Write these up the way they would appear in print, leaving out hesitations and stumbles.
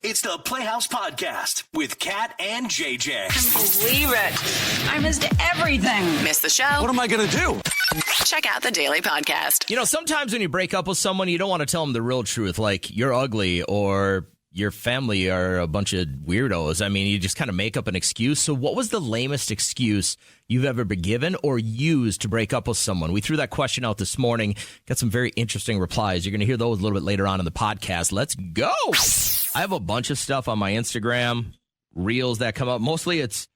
It's the Playhouse Podcast with Kat and JJ. Believe it. I missed everything. Miss the show? What am I going to do? Check out the Daily Podcast. You know, sometimes when you break up with someone, you don't want to tell them the real truth, like you're ugly or your family are a bunch of weirdos. I mean, you just kind of make up an excuse. So what was the lamest excuse you've ever been given or used to break up with someone? We threw that question out this morning. Got some very interesting replies. You're going to hear those a little bit later on in the podcast. Let's go. I have a bunch of stuff on my Instagram, reels that come up. Mostly it's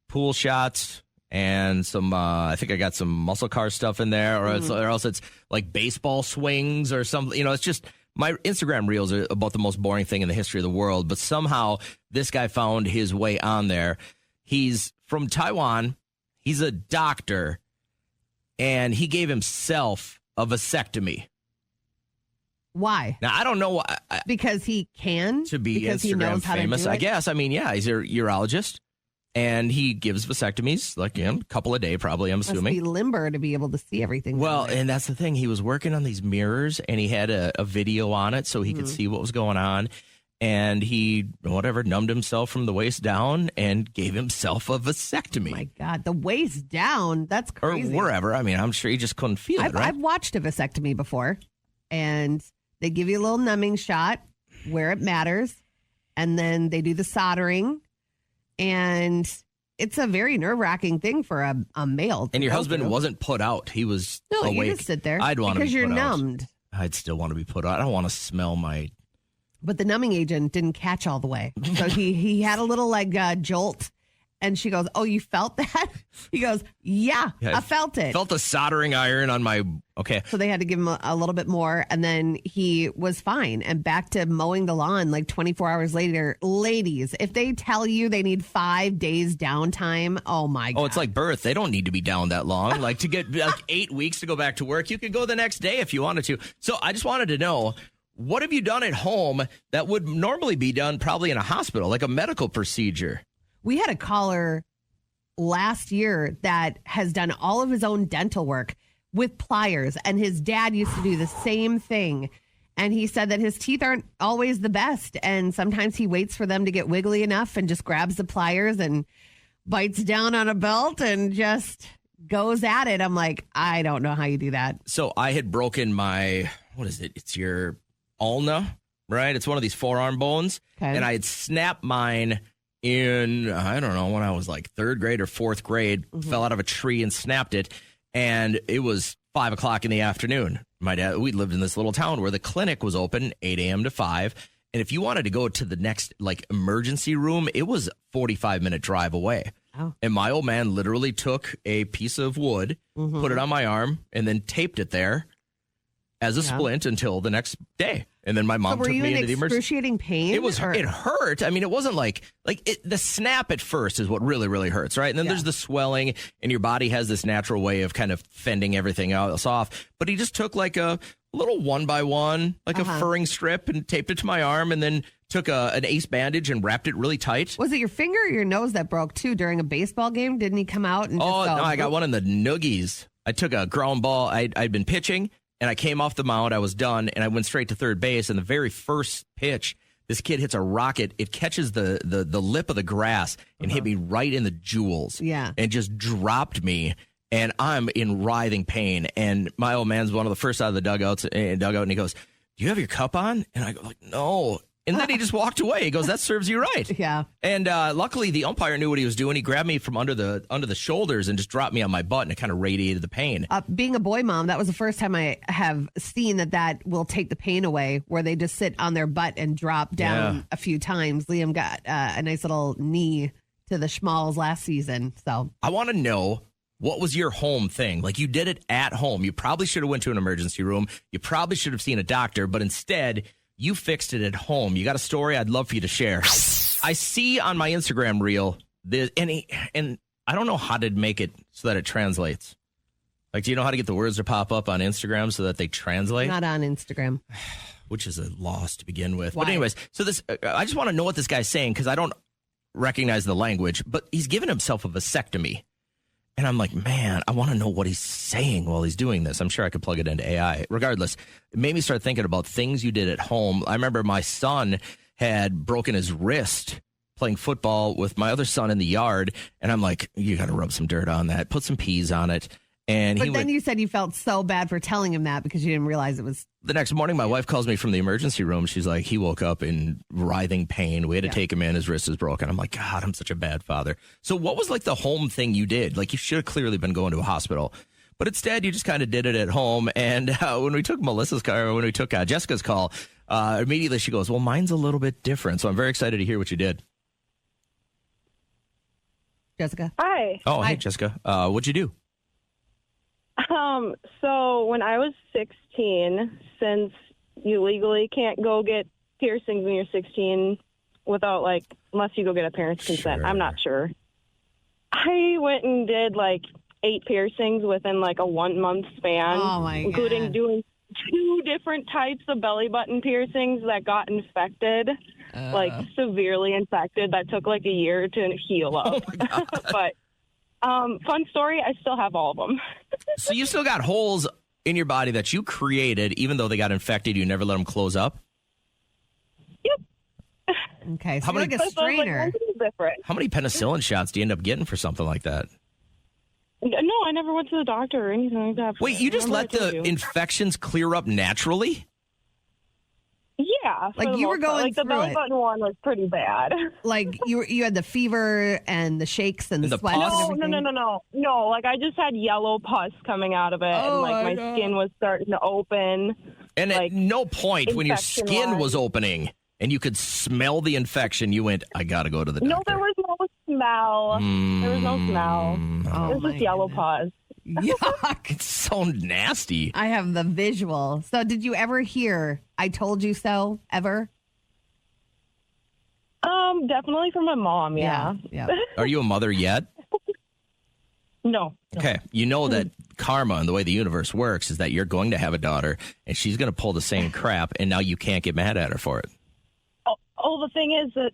pool shots and some, I think I got some muscle car stuff in there, or else it's like baseball swings or something. You know, it's just... My Instagram reels are about the most boring thing in the history of the world, but somehow this guy found his way on there. He's from Taiwan. He's a doctor, and he gave himself a vasectomy. Why? Now, I don't know why. Because he can? To be because Instagram he knows how famous, to do it? I guess. I mean, yeah, he's a urologist, and he gives vasectomies, like, a couple a day probably, I'm assuming. Must be limber to be able to see everything. Well, and that's the thing. He was working on these mirrors, and he had a video on it so he could see what was going on. And he, numbed himself from the waist down and gave himself a vasectomy. Oh my God, the waist down? That's crazy. Or wherever. I mean, I'm sure he just couldn't feel it, right? I've watched a vasectomy before, and they give you a little numbing shot where it matters, and then they do the soldering. And it's a very nerve-wracking thing for a male. And your husband wasn't put out. He was awake. You just sit there. I'd want to be because you're put numbed. out. I'd still want to be put out. I don't want to smell my... But the numbing agent didn't catch all the way. So he had a little jolt. And she goes, "Oh, you felt that?" He goes, yeah, I felt it. Felt the soldering iron on my... Okay. So they had to give him a little bit more. And then he was fine. And back to mowing the lawn like 24 hours later. Ladies, if they tell you they need 5 days downtime, oh my God. Oh, it's like birth. They don't need to be down that long. Like to get like 8 weeks to go back to work. You could go the next day if you wanted to. So I just wanted to know, what have you done at home that would normally be done probably in a hospital, like a medical procedure? We had a caller last year that has done all of his own dental work with pliers, and his dad used to do the same thing. And he said that his teeth aren't always the best, and sometimes he waits for them to get wiggly enough and just grabs the pliers and bites down on a belt and just goes at it. I'm like, I don't know how you do that. So I had broken my, what is it? It's your ulna, right? It's one of these forearm bones. Okay. And I had snapped mine in, I don't know, when I was like third grade or fourth grade, fell out of a tree and snapped it. And it was 5 o'clock in the afternoon. My dad, we lived in this little town where the clinic was open 8 a.m. to 5. And if you wanted to go to the next emergency room, it was a 45-minute drive away. Oh. And my old man literally took a piece of wood, put it on my arm, and then taped it there as a splint until the next day. And then my mom took me into the emergency. Were you in excruciating pain? It hurt. I mean, it wasn't the snap at first is what really, really hurts, right? And then there's the swelling, and your body has this natural way of kind of fending everything else off. But he just took like a little 1x1, like a furring strip, and taped it to my arm, and then took an ace bandage and wrapped it really tight. Was it your finger or your nose that broke too during a baseball game? Didn't he come out and no, I got one in the noogies. I took a ground ball. I'd been pitching, and I came off the mound. I was done, and I went straight to third base. And the very first pitch, this kid hits a rocket. It catches the lip of the grass and hit me right in the jewels. Yeah. And just dropped me. And I'm in writhing pain. And my old man's one of the first out of the dugout, and he goes, "Do you have your cup on?" And I go, like, "No." And then he just walked away. He goes, "That serves you right." Yeah. And luckily, the umpire knew what he was doing. He grabbed me from under the shoulders and just dropped me on my butt, and it kind of radiated the pain. Being a boy mom, that was the first time I have seen that will take the pain away, where they just sit on their butt and drop down a few times. Liam got a nice little knee to the schmalls last season. So I want to know, what was your home thing? Like, you did it at home. You probably should have went to an emergency room. You probably should have seen a doctor, but instead you fixed it at home. You got a story I'd love for you to share. I see on my Instagram reel this, and I don't know how to make it so that it translates. Like, do you know how to get the words to pop up on Instagram so that they translate? Not on Instagram. Which is a loss to begin with. Why? But anyways, so this, I just want to know what this guy's saying, because I don't recognize the language, but he's given himself a vasectomy. And I'm like, man, I want to know what he's saying while he's doing this. I'm sure I could plug it into AI. Regardless, it made me start thinking about things you did at home. I remember my son had broken his wrist playing football with my other son in the yard. And I'm like, you got to rub some dirt on that, put some peas on it. And But then you said you felt so bad for telling him that because you didn't realize it was. The next morning, my wife calls me from the emergency room. She's like, he woke up in writhing pain. We had to take him in. His wrist is broken. I'm like, God, I'm such a bad father. So what was like the home thing you did? Like, you should have clearly been going to a hospital. But instead, you just kind of did it at home. And when we took Jessica's call, immediately she goes, well, mine's a little bit different. So I'm very excited to hear what you did. Jessica? Hi. Oh, hey, Jessica. What'd you do? So when I was 16, since you legally can't go get piercings when you're 16 without, like, unless you go get a parent's consent, I'm not sure. I went and did, like, 8 piercings within, like, a 1-month span. Oh, my God. Including doing 2 different types of belly button piercings that got infected, like, severely infected. That took, like, a year to heal up. Oh, But fun story, I still have all of them. So you still got holes in your body that you created, even though they got infected, you never let them close up? Yep. Okay, so How you're many- like a strainer. Like, different. How many penicillin shots do you end up getting for something like that? No, I never went to the doctor or anything like that. Wait, you just let the infections clear up naturally? Yeah. for Like, the you were most part. going like the through belly it. button one was pretty bad. Like you had the fever and the shakes and the, And the sweat. pus? And No, everything. no. Like, I just had yellow pus coming out of it, and like my skin was starting to open. And Like, at no point when your infection skin wise. was opening and you could smell the infection, you went, I got to go to the doctor. No, there was no smell. There was no smell. Oh, It was my just yellow goodness. pus. Yuck. It's so nasty. I have the visual. So did you ever hear I told you so ever? Definitely from my mom. Yeah. Yeah. Are you a mother yet? No. Okay. You know that karma and the way the universe works is that you're going to have a daughter and she's going to pull the same crap, and now you can't get mad at her for it. Oh, the thing is that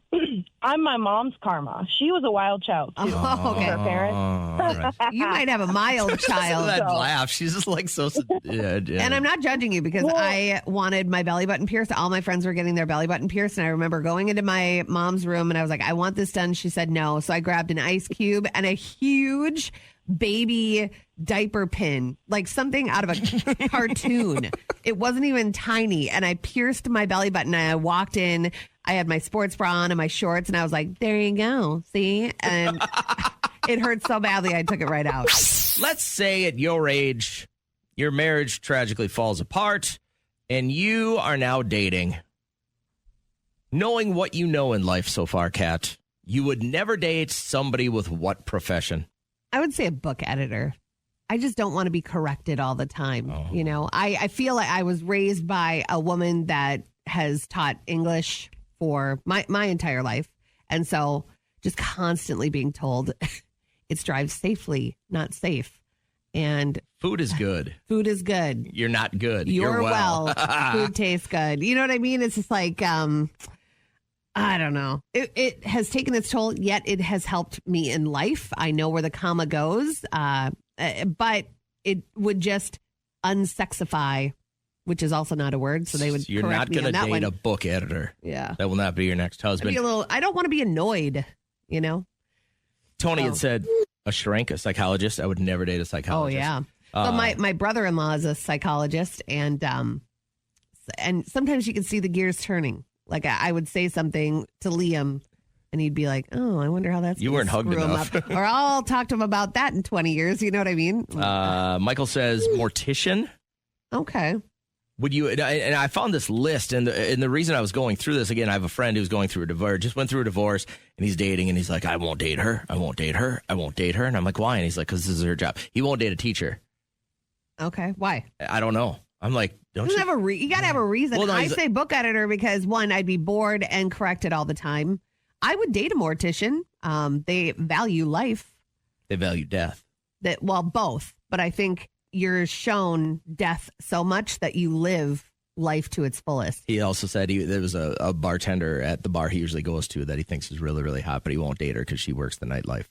I'm my mom's karma. She was a wild child too. Oh, okay. Her parents. All right. You might have a mild child. That laugh. She's just like so. Yeah. And I'm not judging you because I wanted my belly button pierced. All my friends were getting their belly button pierced. And I remember going into my mom's room and I was like, I want this done. She said no. So I grabbed an ice cube and a huge baby diaper pin, like something out of a cartoon. It wasn't even tiny. And I pierced my belly button and I walked in. I had my sports bra on and my shorts. And I was like, there you go. See? And it hurt so badly. I took it right out. Let's say at your age, your marriage tragically falls apart and you are now dating. Knowing what you know in life so far, Kat, you would never date somebody with what profession? I would say a book editor. I just don't want to be corrected all the time. You know, I feel like I was raised by a woman that has taught English for my entire life. And so just constantly being told it's drive safely, not safe. And Food is good. food is good. You're not good. You're well. Food tastes good. You know what I mean? It's just like, I don't know. It has taken its toll, yet it has helped me in life. I know where the comma goes, but it would just unsexify, which is also not a word. So they would You're correct not me going on to that date one. a book editor. Yeah. That will not be your next I'd husband. be a little, I don't want to be annoyed, you know? Tony Oh. had said a shrink, a psychologist. I would never date a Oh, psychologist. yeah. So my brother-in-law is a psychologist, and sometimes you can see the gears turning. Like I would say something to Liam, and he'd be like, "Oh, I wonder how that's." You gonna weren't hugged screw him enough. up." Or I'll talk to him about that in 20 years. You know what I mean? Michael says mortician. Okay. Would you? And I found this list, and the reason I was going through this again, I have a friend who's going through a divorce, just went through a divorce, and he's dating, and he's like, I won't date her, I won't date her, I won't date her, and I'm like, why? And he's like, because this is her job. He won't date a teacher. Okay. Why? I don't know. I'm like, don't Doesn't you? have you got to have a reason. Well, no, I he's- say book editor because one, I'd be bored and corrected all the time. I would date a mortician. They value life. They value death. Both, but I think you're shown death so much that you live life to its fullest. He also said there was a bartender at the bar he usually goes to that he thinks is really, really hot, but he won't date her because she works the nightlife.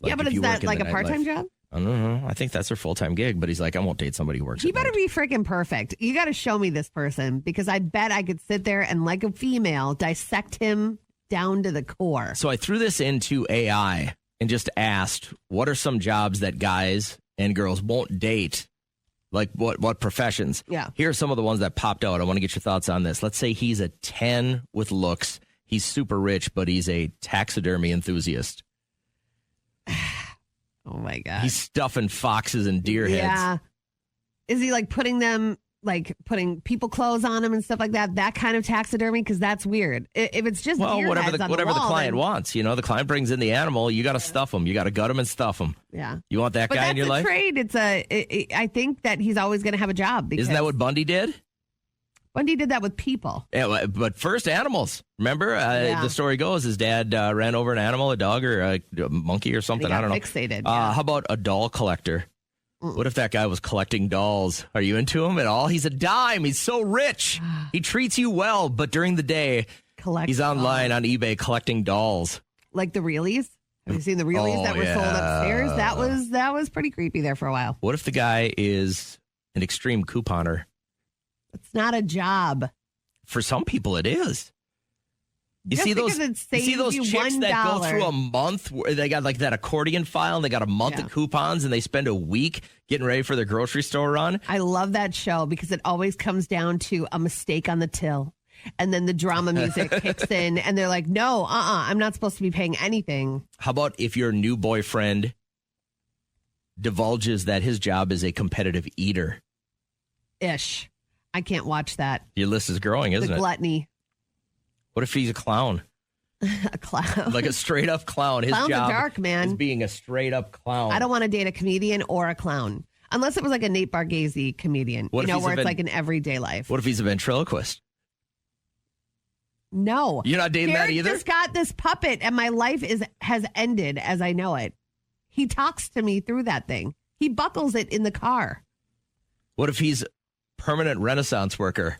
Yeah, but if is you work that in like the a part-time nightlife- job? I don't know. I think that's her full-time gig, but he's like, I won't date somebody who works He at better night. be freaking perfect. You got to show me this person because I bet I could sit there and, like a female, dissect him down to the core. So I threw this into AI and just asked, what are some jobs that guys and girls won't date? Like what professions? Yeah. Here are some of the ones that popped out. I want to get your thoughts on this. Let's say he's a 10 with looks. He's super rich, but he's a taxidermy enthusiast. Oh, my God. He's stuffing foxes and deer heads. Yeah. Is he like putting people clothes on him and stuff like that? That kind of taxidermy? Because that's weird. If it's just deer whatever heads on the wall, client then- wants. You know, the client brings in the animal. You got to stuff them. You got to gut them and stuff them. Yeah. You want that But guy that's in your a life? trade. I think that he's always going to have a job. Because Isn't that what Bundy did? Bundy did that with people? Yeah, but first animals. Remember, Yeah. the story goes, his dad ran over an animal, a dog or a monkey or something. got I don't know. fixated, yeah. How about a doll collector? What if that guy was collecting dolls? Are you into him at all? He's a dime. He's so rich. He treats you well, but during the day, Collect he's online on eBay collecting dolls. like the reelies. Have you seen the reelies Oh, that were sold yeah. upstairs? That was pretty creepy there for a while. What if the guy is an extreme couponer? It's not a job. For some people, it is. You Just see those? because it You see saves those you chicks that go $1. through a month where they got like that accordion file and they got a month Yeah. of coupons and they spend a week getting ready for their grocery store run. I love that show because it always comes down to a mistake on the till. And then the drama music kicks in and they're like, no, I'm not supposed to be paying anything. How about if your new boyfriend divulges that his job is a competitive eater? Ish. I can't watch that. Your list is growing, isn't The it? gluttony. What if he's a clown? A clown. Like a straight up clown. His Clowns are job dark, man. is being a straight up clown. I don't want to date a comedian or a clown. Unless it was like a Nate Bargatze comedian, What if he's where a it's ven- like an everyday life. What if he's a ventriloquist? No. You're not dating that Derek either? just got this puppet and my life has ended as I know it. He talks to me through that thing. He buckles it in the car. What if he's permanent Renaissance worker?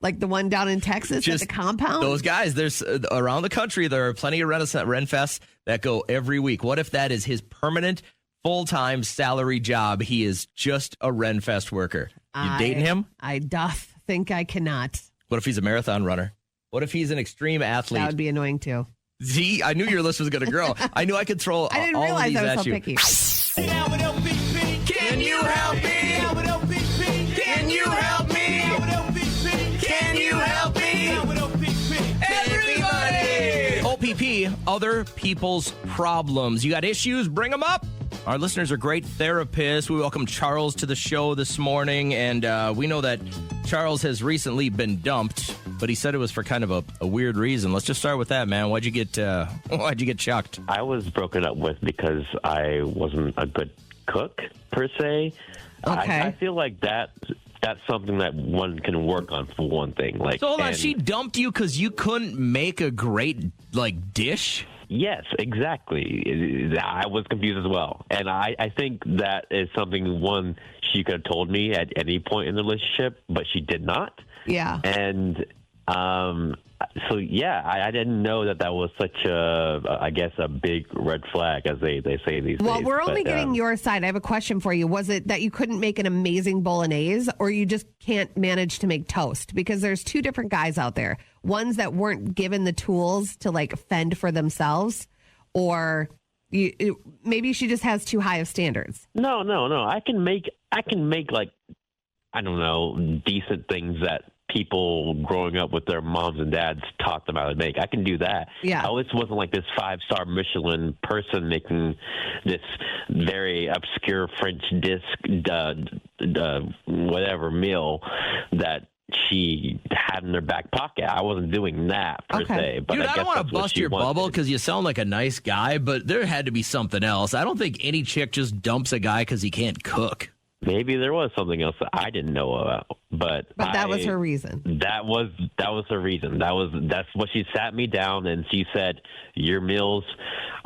Like the one down in Texas at the compound? Those guys, there's around the country, there are plenty of Renaissance Renfests that go every week. What if that is his permanent, full-time salary job? He is just a Renfest worker. You dating him? I doth think I cannot. What if he's a marathon runner? What if he's an extreme athlete? That would be annoying too. See, I knew your list was going to grow. I knew I could throw I didn't all of realize these I was at so you. picky. Can you help me? Can you help me? Can you help me? Everybody! OPP, other people's problems. You got issues? Bring them up. Our listeners are great therapists. We welcome Charles to the show this morning, and we know that Charles has recently been dumped, but he said it was for kind of a weird reason. Let's just start with that, man. Why'd you get chucked? I was broken up with because I wasn't a good cook, per se. Okay. I feel like that's something that one can work on, for one thing. Like, So hold on, and- she dumped you because you couldn't make a great dish? Yes, exactly. I was confused as well. And I think that is something, one, she could have told me at any point in the relationship, but she did not. Yeah. And so, yeah, I didn't know that was such a big red flag, as they say these days. Well, we're only But, getting your side. I have a question for you. Was it that you couldn't make an amazing bolognese or you just can't manage to make toast? Because there's two different guys out there. Ones that weren't given the tools to fend for themselves, or maybe she just has too high of standards. No. I can make like, I don't know, decent things that people growing up with their moms and dads taught them how to make. I can do that. Yeah. I always wasn't like this 5-star Michelin person making this very obscure French disc, whatever meal that she had in her back pocket. I wasn't doing that per Okay. se. But Dude, I guess don't want that's to what bust she your bubble wanted. because you sound like a nice guy, but there had to be something else. I don't think any chick just dumps a guy because he can't cook. Maybe there was something else that I didn't know about, but That was her reason. That was her reason. That's what she sat me down and she said, "Your meals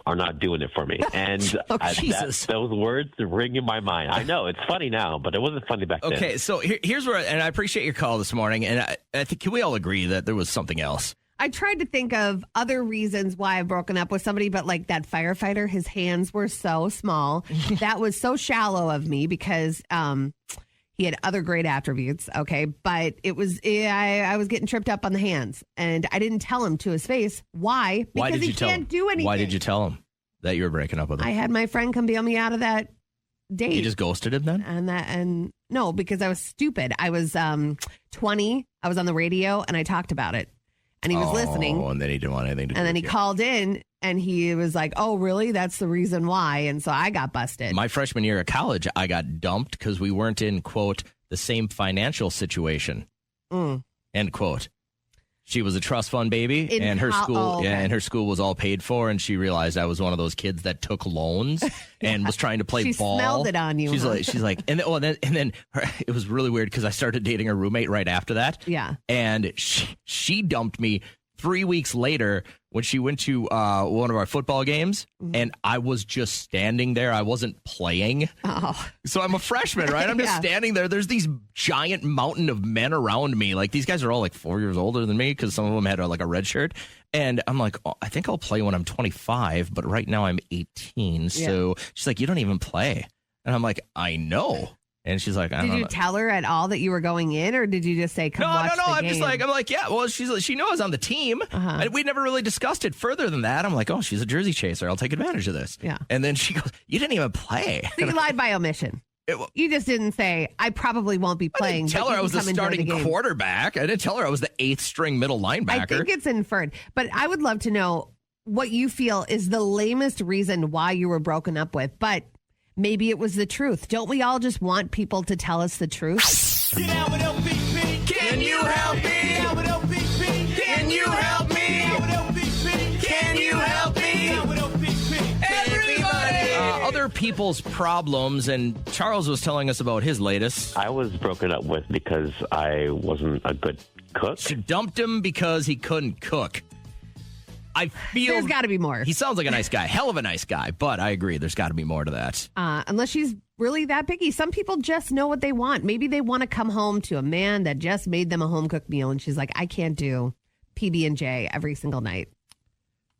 are not doing it for me." And Oh, Jesus. those words ring in my mind. I know it's funny now, but it wasn't funny back then. Okay, so here's where, and I appreciate your call this morning, and I think, can we all agree that there was something else? I tried to think of other reasons why I've broken up with somebody, but like that firefighter, his hands were so small. That was so shallow of me because he had other great attributes. Okay. But it was, I was getting tripped up on the hands and I didn't tell him to his face. Why? Because he can't do anything. Why did you tell him that you were breaking up with him? I had my friend come bail me out of that date. You just ghosted him then? And no, because I was stupid. I was 20. I was on the radio and I talked about it. And he was listening. Oh, and then he didn't want anything to do And then he with you. called in and he was like, oh, really? That's the reason why. And so I got busted. My freshman year of college, I got dumped because we weren't in, quote, the same financial situation, end quote. She was a trust fund baby, and her school, and her school was all paid for. And she realized I was one of those kids that took loans and was trying to play ball. She smelled it on you. She's like, and then it was really weird because I started dating her roommate right after that. Yeah, and she dumped me 3 weeks later when she went to one of our football games, and I was just standing there. I wasn't playing. Oh. So I'm a freshman, right? I'm just standing there. There's these giant mountain of men around me. Like, these guys are all like 4 years older than me because some of them had like a red shirt. And I'm like, oh, I think I'll play when I'm 25, but right now I'm 18. So she's like, you don't even play. And I'm like, I know. And she's like, I don't know. Did you tell her at all that you were going in, or did you just say, come watch the game? I'm like, yeah, well, she knew I was on the team. And we never really discussed it further than that. I'm like, oh, she's a jersey chaser. I'll take advantage of this. Yeah. And then she goes, you didn't even play. So you lied by omission. You just didn't say, I probably won't be playing. I didn't tell her I was the starting quarterback. I didn't tell her I was the 8th string middle linebacker. I think it's inferred. But I would love to know what you feel is the lamest reason why you were broken up with. But maybe it was the truth. Don't we all just want people to tell us the truth? Get out with LPP. Can you help me? Get out with LPP. Can you help me? Get out with LPP. Can you help me? Get out with LPP. Everybody. Other people's problems, and Charles was telling us about his latest. I was broken up with because I wasn't a good cook. She dumped him because he couldn't cook. I feel there's got to be more. He sounds like a nice guy, hell of a nice guy, but I agree, there's got to be more to that. Unless she's really that picky. Some people just know what they want. Maybe they want to come home to a man that just made them a home cooked meal, and she's like, I can't do PB&J every single night.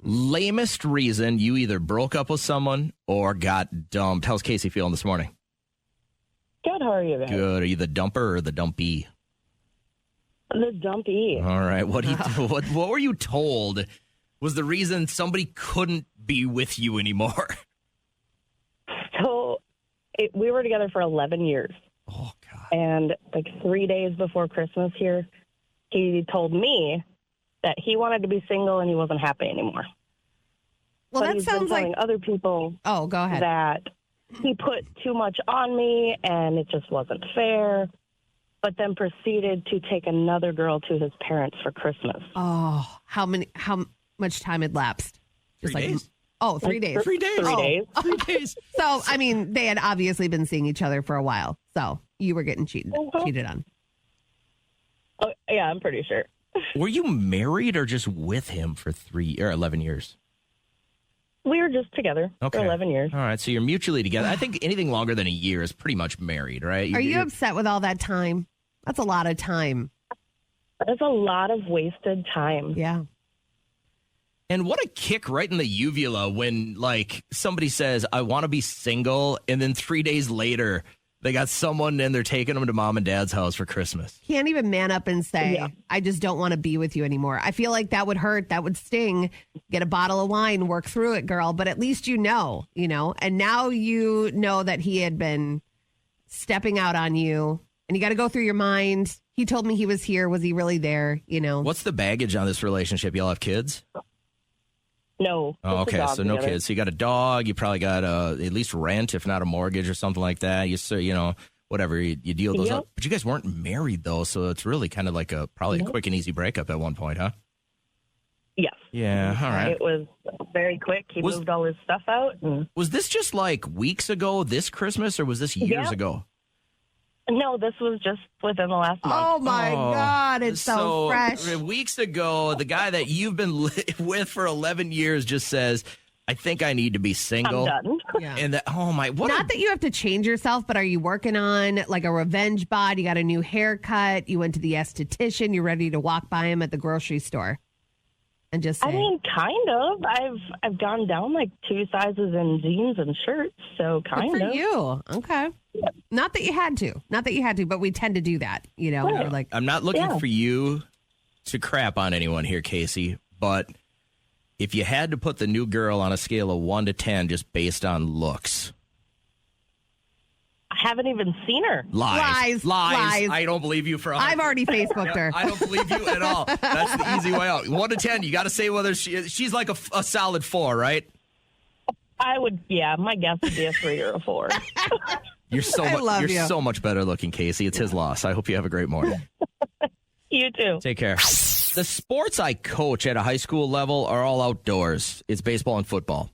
Lamest reason you either broke up with someone or got dumped. How's Casey feeling this morning? Good, how are you guys? Good. Are you the dumper or the dumpy? The dumpy. All right. What were you told was the reason somebody couldn't be with you anymore? So we were together for 11 years. Oh, God. And like 3 days before Christmas here, he told me that he wanted to be single and he wasn't happy anymore. Well, but that he's been sounds like telling other people go ahead. that he put too much on me and it just wasn't fair, but then proceeded to take another girl to his parents for Christmas. Oh, how much time had lapsed? Just 3 days? 3 days. 3 days. 3 days. 3 days. So, I mean, they had obviously been seeing each other for a while. So you were getting cheated on. Oh, yeah, I'm pretty sure. Were you married or just with him for 3 or 11 years? We were just together for 11 years. All right, so you're mutually together. I think anything longer than a year is pretty much married, right? Are you upset with all that time? That's a lot of time. That's a lot of wasted time. Yeah. And what a kick right in the uvula when, like, somebody says, I want to be single, and then 3 days later, they got someone and they're taking them to mom and dad's house for Christmas. Can't even man up and say, I just don't want to be with you anymore. I feel like that would hurt. That would sting. Get a bottle of wine, work through it, girl. But at least you know. And now you know that he had been stepping out on you. And you got to go through your mind. He told me he was here. Was he really there? What's the baggage on this relationship? Y'all have kids? No. Oh, just a okay. dog So no together. kids. So you got a dog. You probably got at least rent, if not a mortgage or something like that. Whatever you deal those up. But you guys weren't married though, so it's really kind of like probably a quick and easy breakup at one point, huh? Yes. Yeah. All right. It was very quick. He moved all his stuff out. Was this just like weeks ago, this Christmas, or was this years ago? No, this was just within the last month. Oh, my God. It's so fresh. Weeks ago, the guy that you've been with for 11 years just says, I think I need to be single. I'm done. Yeah. And Not that you have to change yourself, but are you working on like a revenge bod? You got a new haircut. You went to the esthetician. You're ready to walk by him at the grocery store. and just say, I mean, kind of. I've gone down like 2 sizes in jeans and shirts, so kind good for of. you. Okay. Not that you had to, but we tend to do that. You know, we're like, I'm not looking for you to crap on anyone here, Casey, but if you had to put the new girl on a scale of 1 to 10 just based on looks. I haven't even seen her. Lies. I don't believe you for a I've already Facebooked her. I don't believe you at all. That's the easy way out. 1 to 10, you got to say whether she's like a solid 4, right? I would, my guess would be a 3 or a 4. You're so much better looking, Casey. It's his loss. I hope you have a great morning. You too. Take care. The sports I coach at a high school level are all outdoors. It's baseball and football.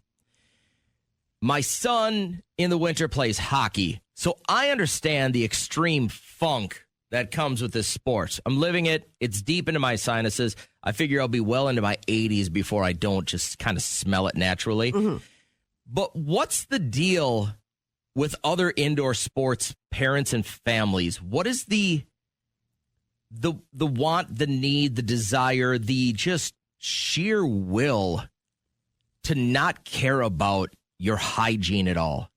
My son in the winter plays hockey, so I understand the extreme funk that comes with this sport. I'm living it. It's deep into my sinuses. I figure I'll be well into my 80s before I don't just kind of smell it naturally. Mm-hmm. But what's the deal with other indoor sports, parents and families? What is the want, the need, the desire, the just sheer will to not care about your hygiene at all?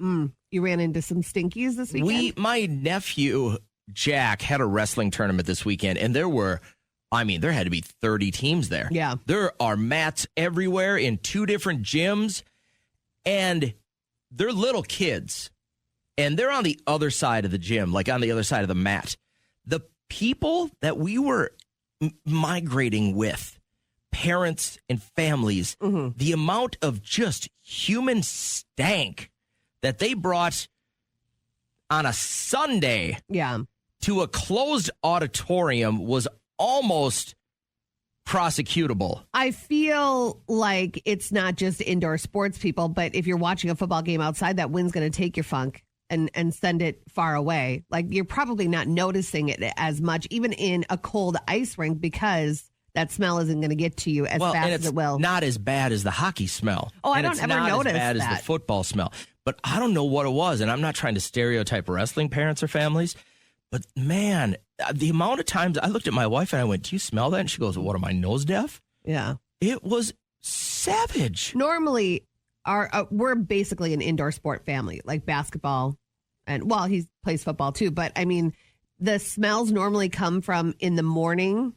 You ran into some stinkies this weekend? My nephew, Jack, had a wrestling tournament this weekend, and there had to be 30 teams there. Yeah. There are mats everywhere in 2 different gyms, and they're little kids, and they're on the other side of the gym, like on the other side of the mat. The people that we were migrating with, parents and families, the amount of just human stank that they brought on a Sunday to a closed auditorium was almost prosecutable. I feel like it's not just indoor sports people, but if you're watching a football game outside, that wind's going to take your funk and send it far away. Like, you're probably not noticing it as much, even in a cold ice rink, because that smell isn't going to get to you as fast as it will. Not as bad as the hockey smell. Oh, I don't ever notice that. As bad as the football smell. But I don't know what it was, and I'm not trying to stereotype wrestling parents or families, but man, the amount of times I looked at my wife and I went, "Do you smell that?" And she goes, "What, am I nose deaf?" Yeah. It was savage. Normally, we're basically an indoor sport family, like basketball, and he plays football too. But I mean, the smells normally come from in the morning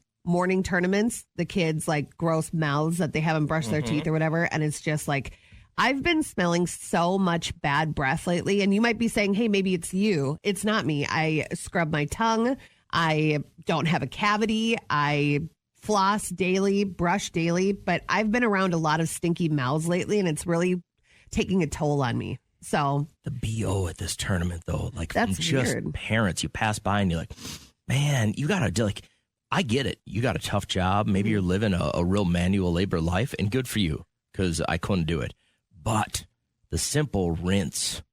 tournaments. The kids like gross mouths that they haven't brushed their teeth or whatever, and it's just like, I've been smelling so much bad breath lately, and you might be saying, "Hey, maybe it's you." It's not me. I scrub my tongue. I don't have a cavity. I floss daily, brush daily, but I've been around a lot of stinky mouths lately, and it's really taking a toll on me. So the BO at this tournament, though, like, that's from just weird. Parents, you pass by and you're like, man, you got to, like, I get it. You got a tough job. Maybe you're living a real manual labor life, and good for you, because I couldn't do it. But the simple rinse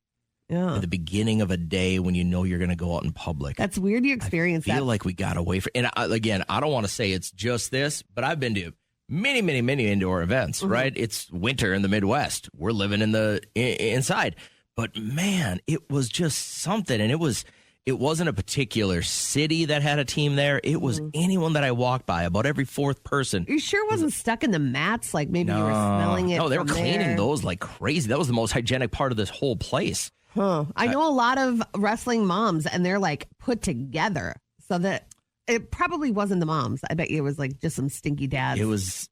at the beginning of a day when you know you're going to go out in public. That's weird you experience that. I feel like we got away from it. And again, I don't want to say it's just this, but I've been to many, many, many indoor events, right? It's winter in the Midwest. We're living in the inside. But man, it was just something. And it wasn't a particular city that had a team there. It was anyone that I walked by, about every 4th person. You sure wasn't stuck in the mats? Like maybe you were smelling it. No, they were from cleaning there. those like crazy. That was the most hygienic part of this whole place. I know a lot of wrestling moms, and they're like put together, so that it probably wasn't the moms. I bet you it was like just some stinky dads. It was,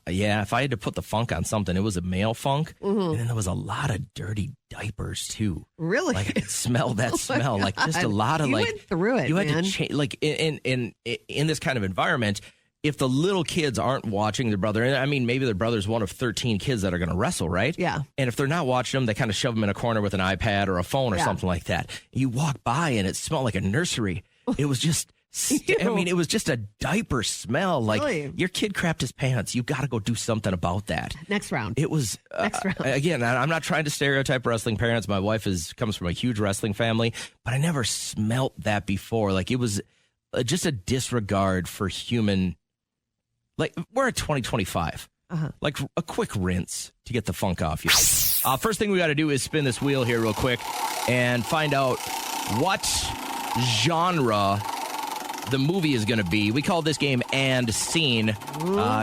if I had to put the funk on something, it was a male funk. And then there was a lot of dirty diapers too. Really? Like, I could smell that smell. Like, just a lot of you like. went through it, You had man. to change, like, in this kind of environment. If the little kids aren't watching their brother, and I mean, maybe their brother's one of 13 kids that are going to wrestle, right? Yeah. And if they're not watching them, they kind of shove them in a corner with an iPad or a phone or something like that. You walk by and it smelled like a nursery. It was just, it was just a diaper smell. Like, Really? Your kid crapped his pants. You got to go do something about that. Next round. It was, Next round. again, I'm not trying to stereotype wrestling parents. My wife comes from a huge wrestling family, but I never smelt that before. Like, it was just a disregard for human. Like, we're at 2025. Like, a quick rinse to get the funk off you. First thing we got to do is spin this wheel here real quick and find out what genre the movie is going to be. We call this game And Scene.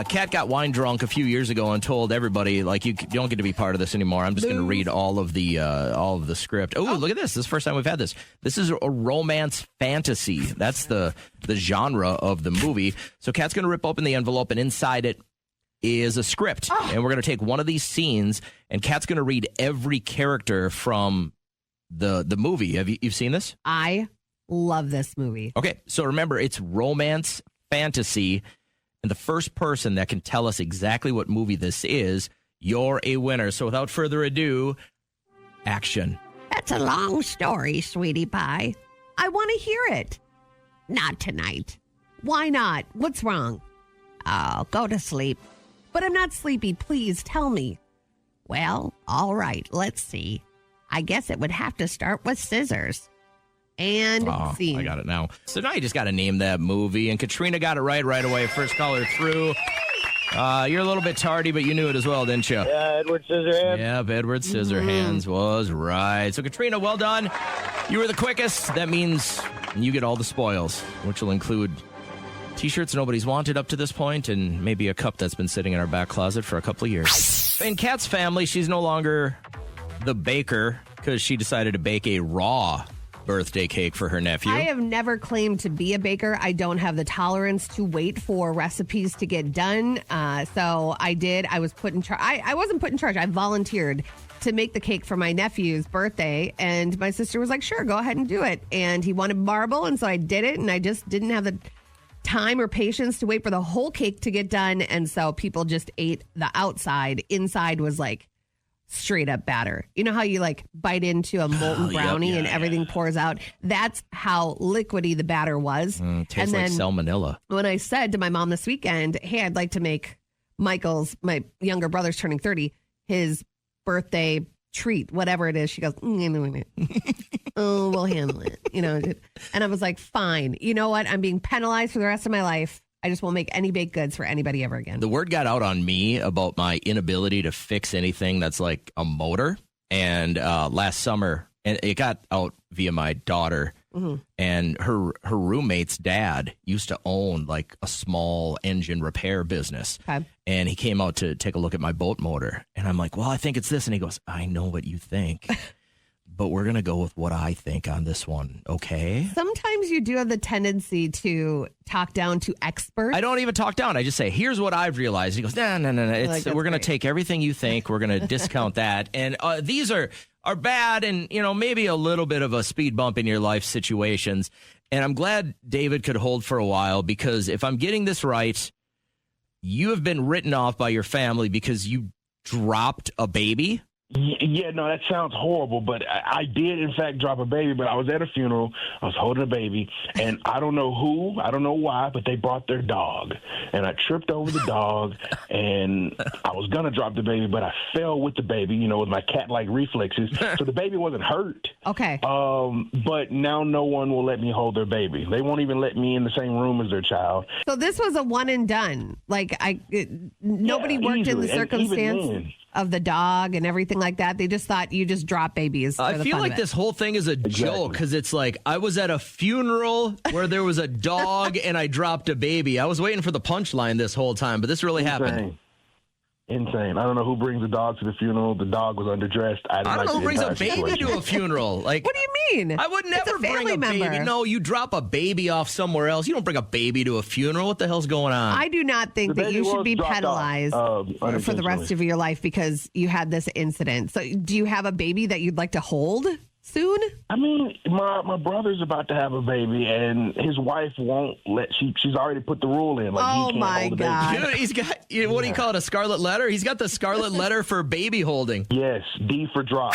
Kat got wine drunk a few years ago and told everybody, like, you don't get to be part of this anymore. I'm just going to read all of the script. Oh, look at this. This is the first time we've had this. This is a romance fantasy. That's the genre of the movie. So Kat's going to rip open the envelope, and inside it is a script. And we're going to take one of these scenes, and Kat's going to read every character from the movie. Have you've seen this? I love this movie. Okay, so remember, it's romance fantasy, and the first person that can tell us exactly what movie this is, you're a winner. So without further ado, action. That's a long story, sweetie pie. I want to hear it. Not tonight. Why not? What's wrong? Oh, go to sleep. But I'm not sleepy. Please tell me. Well, all right. Let's see. I guess it would have to start with scissors. And scene. I got it now. So now you just got to name that movie. And Katrina got it right away. First caller through. You're a little bit tardy, but you knew it as well, didn't you? Yeah, Edward Scissorhands. Yep, Edward Scissorhands was right. So Katrina, well done. You were the quickest. That means you get all the spoils, which will include T-shirts nobody's wanted up to this point, and maybe a cup that's been sitting in our back closet for a couple of years. In Kat's family, she's no longer the baker because she decided to bake a raw birthday cake for her nephew. I have never claimed to be a baker. I don't have the tolerance to wait for recipes to get done. So I did. I was put in charge. I wasn't put in charge. I volunteered to make the cake for my nephew's birthday. And my sister was like, sure, go ahead and do it. And he wanted marble. And so I did it. And I just didn't have the time or patience to wait for the whole cake to get done. And so people just ate the outside. Inside was like straight up batter. You know how you like bite into a molten brownie and everything pours out? That's how liquidy the batter was. Tastes like salmonella. When I said to my mom this weekend, hey, I'd like to make Michael's, my younger brother's turning 30, his birthday treat, whatever it is, she goes, oh, we'll handle it. You know, and I was like, fine. You know what? I'm being penalized for the rest of my life. I just won't make any baked goods for anybody ever again. The word got out on me about my inability to fix anything that's like a motor. And last summer, and it got out via my daughter, and her roommate's dad used to own like a small engine repair business. Okay. And he came out to take a look at my boat motor. And I'm like, well, I think it's this. And he goes, I know what you think, but we're going to go with what I think on this one. Okay. Sometimes you do have the tendency to talk down to experts. I don't even talk down. I just say, here's what I've realized. He goes, no. Like, We're going to great. take everything you think. We're going to discount that. And these are bad and, you know, maybe a little bit of a speed bump in your life situations. And I'm glad David could hold for a while, because if I'm getting this right, you have been written off by your family because you dropped a baby. Yeah, no, that sounds horrible, but I did, in fact, drop a baby, but I was at a funeral. I was holding a baby, and I don't know who, I don't know why, but they brought their dog, and I tripped over the dog, and I was going to drop the baby, but I fell with the baby, you know, with my cat-like reflexes, so the baby wasn't hurt. Okay. But now no one will let me hold their baby. They won't even let me in the same room as their child. So this was a one and done. Like nobody worked in the easily. And circumstance even then, of the dog and everything like that. They just thought you just drop babies. For I the feel fun like of it. this whole thing is a joke, because it's like I was at a funeral where there was a dog and I dropped a baby. I was waiting for the punchline this whole time, but this really happened. Insane. I don't know who brings the dog to the funeral. The dog was underdressed. I don't know who brings a baby to a funeral. Like, What do you mean? I would It's never a bring family a baby. member. No, you drop a baby off somewhere else. You don't bring a baby to a funeral. What the hell's going on? I do not think The that you baby should was be dropped penalized off, for the rest unintentionally. of your life because you had this incident. So do you have a baby that you'd like to hold soon? I mean, my brother's about to have a baby, and his wife won't let. She's already put the rule in. Like, Oh, he can't my hold the God. baby. Dude, he's got, what do you call it, a scarlet letter? He's got the scarlet letter for baby holding. Yes, D for drop.